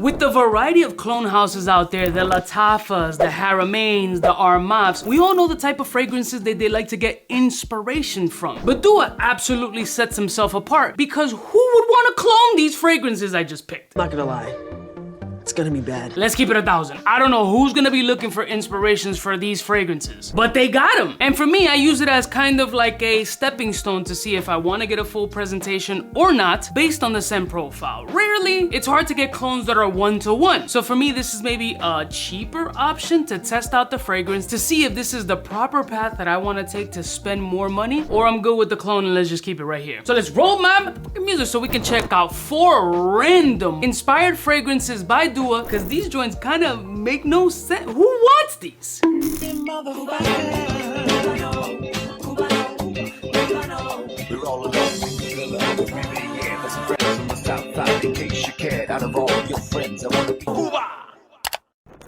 With the variety of clone houses out there, the Lattafas, the Haramains, the Armafs, we all know the type of fragrances that they like to get inspiration from. But 𝗏 absolutely sets himself apart because who would want to clone these fragrances I just picked? Not gonna lie, it's gonna be bad. Let's keep it 1,000. I don't know who's gonna be looking for inspirations for these fragrances, but they got them. And for me, I use it as kind of like a stepping stone to see if I want to get a full presentation or not based on the scent profile. Rarely, it's hard to get clones that are 1-to-1. So for me, this is maybe a cheaper option to test out the fragrance to see if this is the proper path that I want to take to spend more money, or I'm good with the clone and let's just keep it right here. So let's roll my music so we can check out 4 random inspired fragrances by 𝗏, because these joints kind of make no sense. Who wants these?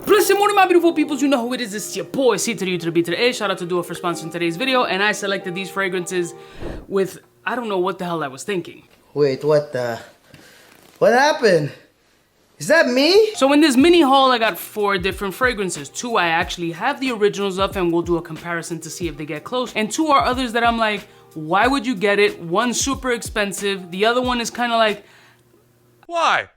Blessed morning, my beautiful peoples. You know who it is. It's your boy, 𝗙𝗿 Shout out to 𝗏 for sponsoring today's video. And I selected these fragrances with, I don't know what the hell I was thinking. Wait, what happened? Is that me? So in this mini haul, I got 4 different fragrances. 2 I actually have the originals of and we'll do a comparison to see if they get close. And 2 are others that I'm like, why would you get it? One super expensive. The other one is kind of like, why?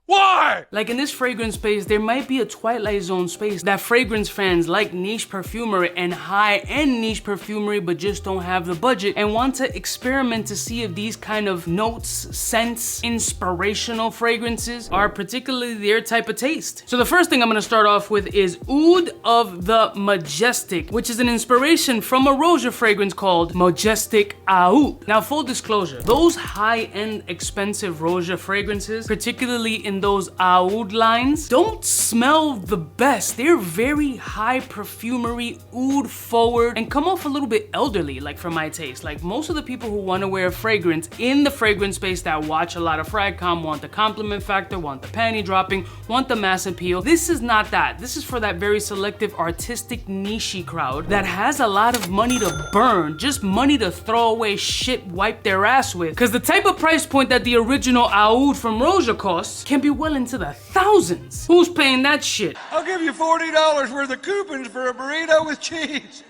Why? Like in this fragrance space, there might be a Twilight Zone space that fragrance fans like niche perfumery and high-end niche perfumery but just don't have the budget and want to experiment to see if these kind of notes, scents, inspirational fragrances are particularly their type of taste. So the first thing I'm gonna start off with is Oud of the Majestic, which is an inspiration from a Roja fragrance called Majestic Oud. Now, full disclosure, those high-end expensive Roja fragrances, particularly in those Oud lines, don't smell the best. They're very high perfumery, oud forward, and come off a little bit elderly, like for my taste. Like most of the people who want to wear a fragrance in the fragrance space that watch a lot of fragcom want the compliment factor, want the panty dropping, want the mass appeal. This is not that. This is for that very selective artistic niche crowd that has a lot of money to burn, just money to throw away shit, wipe their ass with. Cause the type of price point that the original Oud from Roja costs can be well into the thousands. Who's paying that shit? I'll give you $40 worth of coupons for a burrito with cheese.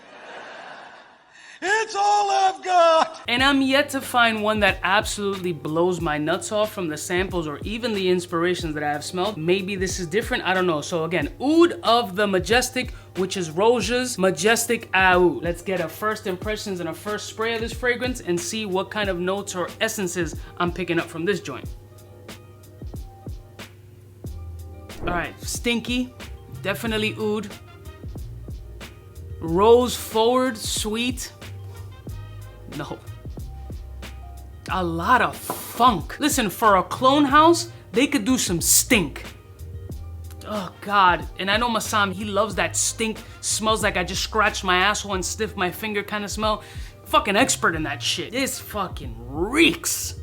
It's all I've got. And I'm yet to find one that absolutely blows my nuts off from the samples or even the inspirations that I have smelled. Maybe this is different, I don't know. So again, Oud of the Majestic, which is Roja's Majestic Oud. Let's get a first impressions and a first spray of this fragrance and see what kind of notes or essences I'm picking up from this joint. All right, stinky, definitely oud. Rose forward, sweet. No. A lot of funk. Listen, for a clone house, they could do some stink. Oh God, and I know Masam, he loves that stink, smells like I just scratched my asshole and sniffed my finger kind of smell. Fucking expert in that shit. This fucking reeks.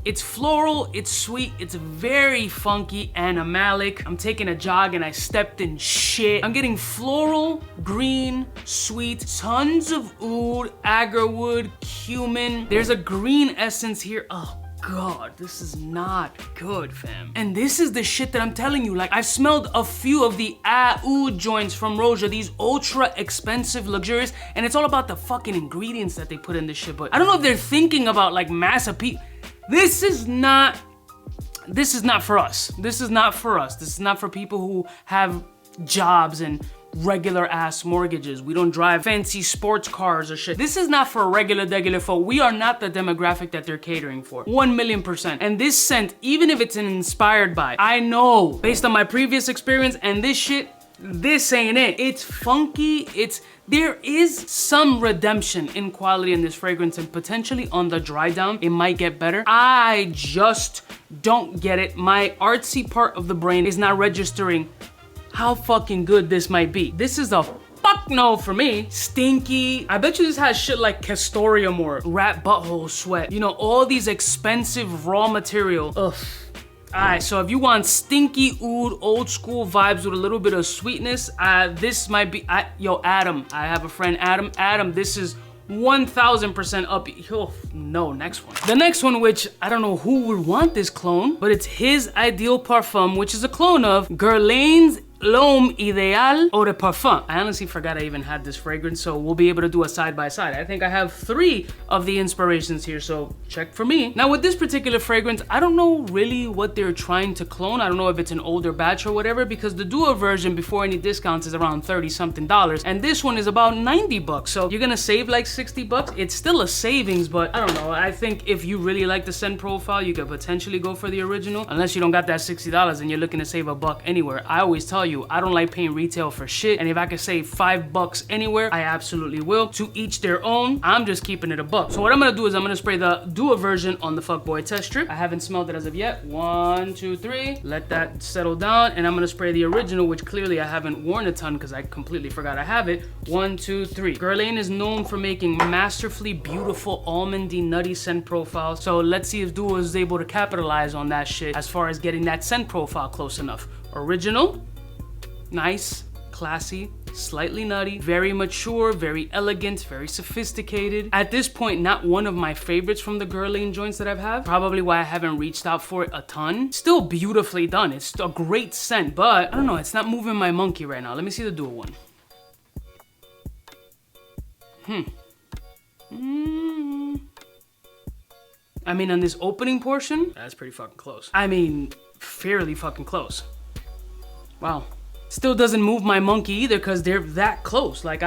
It's floral, it's sweet, it's very funky, animalic. I'm taking a jog and I stepped in shit. I'm getting floral, green, sweet, tons of oud, agarwood, cumin. There's a green essence here. Oh God, this is not good, fam. And this is the shit that I'm telling you. Like, I've smelled a few of the oud joints from Roja, these ultra expensive, luxurious, and it's all about the fucking ingredients that they put in this shit. But I don't know if they're thinking about like mass appeal. This is not for us. This is not for us. This is not for people who have jobs and regular ass mortgages. We don't drive fancy sports cars or shit. This is not for regular folk. We are not the demographic that they're catering for. 1,000,000%. And this scent, even if it's an inspired by, I know based on my previous experience and this shit, this ain't it. It's funky, there is some redemption in quality in this fragrance and potentially on the dry down, it might get better. I just don't get it. My artsy part of the brain is not registering how fucking good this might be. This is a fuck no for me. Stinky. I bet you this has shit like castoreum or rat butthole sweat. You know, all these expensive raw material. Ugh. Alright, so if you want stinky oud, old school vibes with a little bit of sweetness, this might be, yo, Adam, I have a friend, Adam, this is 1000% up. Oh, no, next one. The next one, which I don't know who would want this clone, but it's his Ideal Parfum, which is a clone of Guerlain's L'Homme Idéal Eau de Parfum. I honestly forgot I even had this fragrance, so we'll be able to do a side by side. I think I have 3 of the inspirations here, so check for me. Now with this particular fragrance, I don't know really what they're trying to clone. I don't know if it's an older batch or whatever, because the duo version before any discounts is around $30-something, and this one is about 90 bucks. So you're gonna save like 60 bucks. It's still a savings, but I don't know. I think if you really like the scent profile, you could potentially go for the original, unless you don't got that $60 and you're looking to save a buck anywhere. I always tell you, I don't like paying retail for shit, and if I could save 5 bucks anywhere, I absolutely will. To each their own. I'm just keeping it a buck. So what I'm gonna do is I'm gonna spray the duo version on the fuckboy test strip. I haven't smelled it as of yet. 1, 2, 3. Let that settle down, and I'm gonna spray the original, which clearly I haven't worn a ton because I completely forgot I have it. 1, 2, 3. Guerlain is known for making masterfully beautiful almondy, nutty scent profiles. So let's see if Duo is able to capitalize on that shit as far as getting that scent profile close enough. Original. Nice, classy, slightly nutty, very mature, very elegant, very sophisticated. At this point, not one of my favorites from the Guerlain joints that I've had. Probably why I haven't reached out for it a ton. Still beautifully done. It's a great scent, but I don't know, it's not moving my monkey right now. Let me see the Duo one. I mean, on this opening portion, that's pretty fucking close. I mean, fairly fucking close. Wow. Still doesn't move my monkey either because they're that close. Like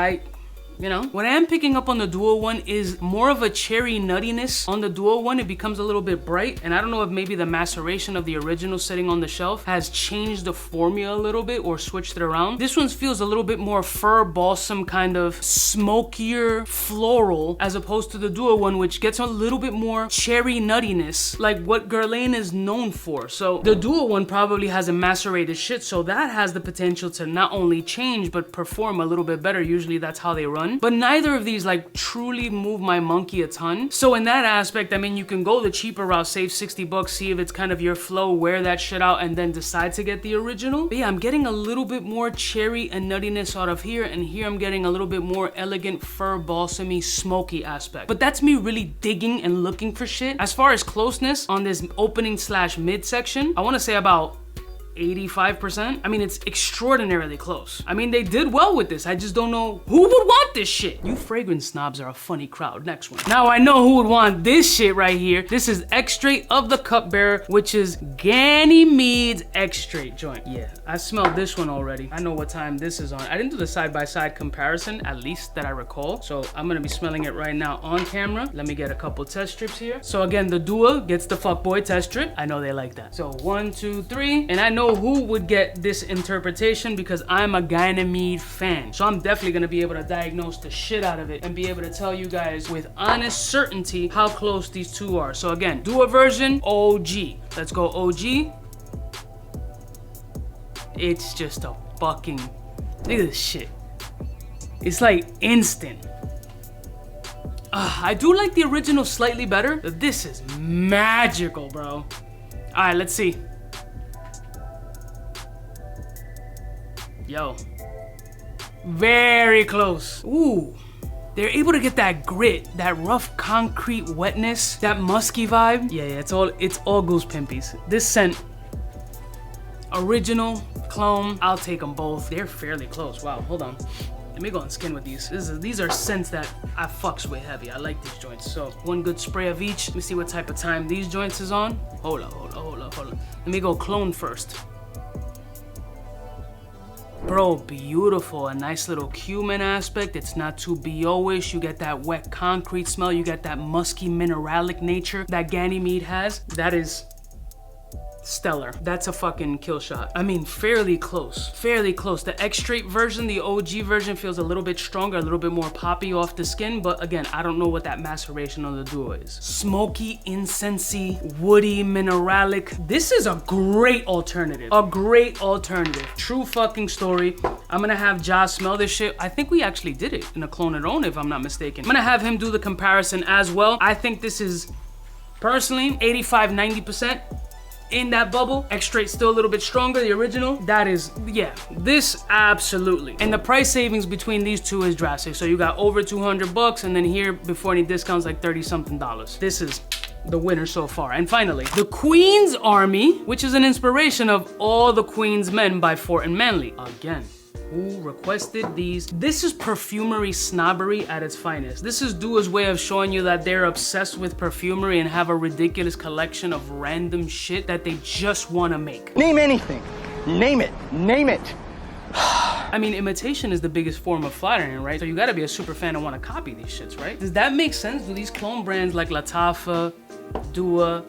you know, what I am picking up on the Duo one is more of a cherry nuttiness. On the Duo one, it becomes a little bit bright, and I don't know if maybe the maceration of the original sitting on the shelf has changed the formula a little bit or switched it around. This one feels a little bit more fir balsam, kind of smokier floral, as opposed to the Duo one, which gets a little bit more cherry nuttiness, like what Guerlain is known for. So the Duo one probably has a macerated shit, so that has the potential to not only change but perform a little bit better. Usually that's how they run. But neither of these like truly move my monkey a ton. So in that aspect, I mean, you can go the cheaper route, save 60 bucks, see if it's kind of your flow, wear that shit out, and then decide to get the original. But yeah, I'm getting a little bit more cherry and nuttiness out of here, and here I'm getting a little bit more elegant, fir, balsamy, smoky aspect. But that's me really digging and looking for shit. As far as closeness on this opening / mid section, I want to say about 85%. I mean, it's extraordinarily close. I mean, they did well with this. I just don't know who would want this shit. You fragrance snobs are a funny crowd. Next one. Now I know who would want this shit right here. This is Extrait of the Cupbearer, which is Ganymede's Extrait joint. Yeah, I smelled this one already. I know what time this is on. I didn't do the side-by-side comparison, at least that I recall. So I'm gonna be smelling it right now on camera. Let me get a couple test strips here. So again, the Duo gets the fuckboy test strip. I know they like that. So 1, 2, 3, and I know who would get this interpretation because I'm a Ganymed fan. So I'm definitely gonna be able to diagnose the shit out of it and be able to tell you guys with honest certainty how close these two are. So again, Duo version, OG. Let's go OG. It's just a fucking, look at this shit. It's like instant. I do like the original slightly better, but this is magical, bro. All right, let's see. Yo, very close. Ooh, they're able to get that grit, that rough concrete wetness, that musky vibe. Yeah, it's all goose pimpies. This scent, original, clone, I'll take them both. They're fairly close. Wow, hold on. Let me go on skin with these. These are scents that I fucks with heavy. I like these joints. So one good spray of each. Let me see what type of time these joints is on. Hold up. Let me go clone first. Bro, beautiful. A nice little cumin aspect. It's not too BO-ish. You get that wet concrete smell. You get that musky mineralic nature that Ganymede has. That is stellar. That's a fucking kill shot. I mean, fairly close. Fairly close. The Extrait version, the OG version, feels a little bit stronger, a little bit more poppy off the skin, but again, I don't know what that maceration on the Duo is. Smoky, incensey, woody, mineralic. This is a great alternative. A great alternative. True fucking story. I'm gonna have Josh smell this shit. I think we actually did it in a Clone It Own, if I'm not mistaken. I'm gonna have him do the comparison as well. I think this is, personally, 85-90%. in that bubble. X-Straight still a little bit stronger, the original. That is, yeah, this absolutely. And the price savings between these two is drastic. So you got over 200 bucks, and then here before any discounts like 30 something dollars. This is the winner so far. And finally, the Queen's Army, which is an inspiration of All the Queen's Men by Fort and Manley. Again, who requested these? This is perfumery snobbery at its finest. This is 𝑑𝐞𝐻's way of showing you that they're obsessed with perfumery and have a ridiculous collection of random shit that they just want to make. Name anything. Name it. Name it. I mean, imitation is the biggest form of flattering, right? So you gotta be a super fan and want to copy these shits, right? Does that make sense? Do these clone brands like Lattafa, 𝑑𝐞𝐻,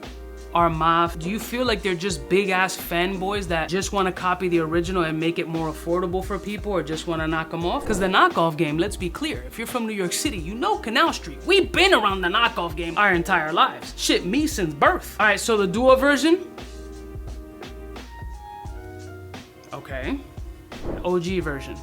Armaf, do you feel like they're just big ass fanboys that just want to copy the original and make it more affordable for people, or just want to knock them off? Because the knockoff game, let's be clear, if you're from New York City, you know Canal Street. We've been around the knockoff game our entire lives. Shit, me since birth. All right, so the 𝑑𝐞𝐻 version. Okay. OG version.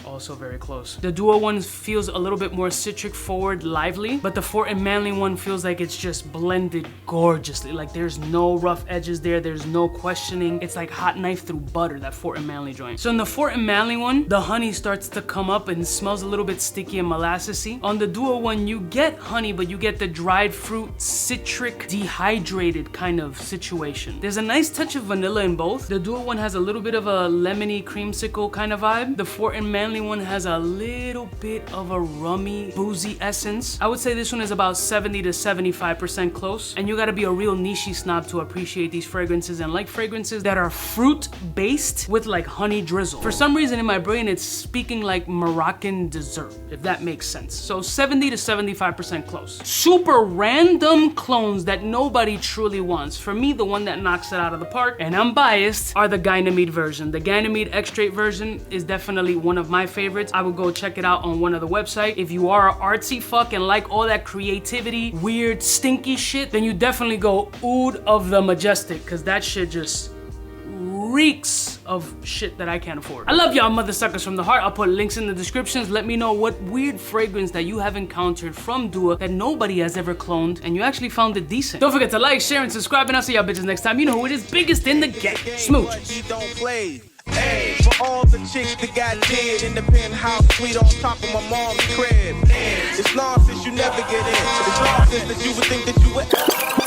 Also very close. The 𝑑𝐞𝐻 one feels a little bit more citric forward, lively, but the Fort and Manley one feels like it's just blended gorgeously. Like there's no rough edges there, there's no questioning. It's like hot knife through butter, that Fort and Manley joint. So in the Fort and Manley one, the honey starts to come up and smells a little bit sticky and molassesy. On the 𝑑𝐞𝐻 one, you get honey, but you get the dried fruit, citric, dehydrated kind of situation. There's a nice touch of vanilla in both. The 𝑑𝐞𝐻 one has a little bit of a lemony creamsicle kind of vibe. The Fort and Manley one has a little bit of a rummy, boozy essence. I would say this one is about 70 to 75% close. And you gotta be a real niche snob to appreciate these fragrances and like fragrances that are fruit-based with like honey drizzle. For some reason in my brain, it's speaking like Moroccan dessert, if that makes sense. So 70 to 75% close. Super random clones that nobody truly wants. For me, the one that knocks it out of the park, and I'm biased, are the 𝐼𝐼𝐿 version. The 𝐼𝐼𝐿 X-Straight version is definitely one of my favorites. I would go check it out on one of the websites. If you are an artsy fuck and like all that creativity, weird, stinky shit, then you definitely go 𝐷 of the Majestic, because that shit just reeks of shit that I can't afford. I love y'all mother suckers from the heart. I'll put links in the descriptions. Let me know what weird fragrance that you have encountered from 𝑑𝐞𝐻 that nobody has ever cloned and you actually found it decent. Don't forget to like, share, and subscribe, and I'll see y'all bitches next time. You know who it is, biggest in the game. Smooches. Hey, for all the chicks that got dead in the penthouse suite on top of my mom's crib. It's nonsense, you never get in. It's nonsense that you would think that you would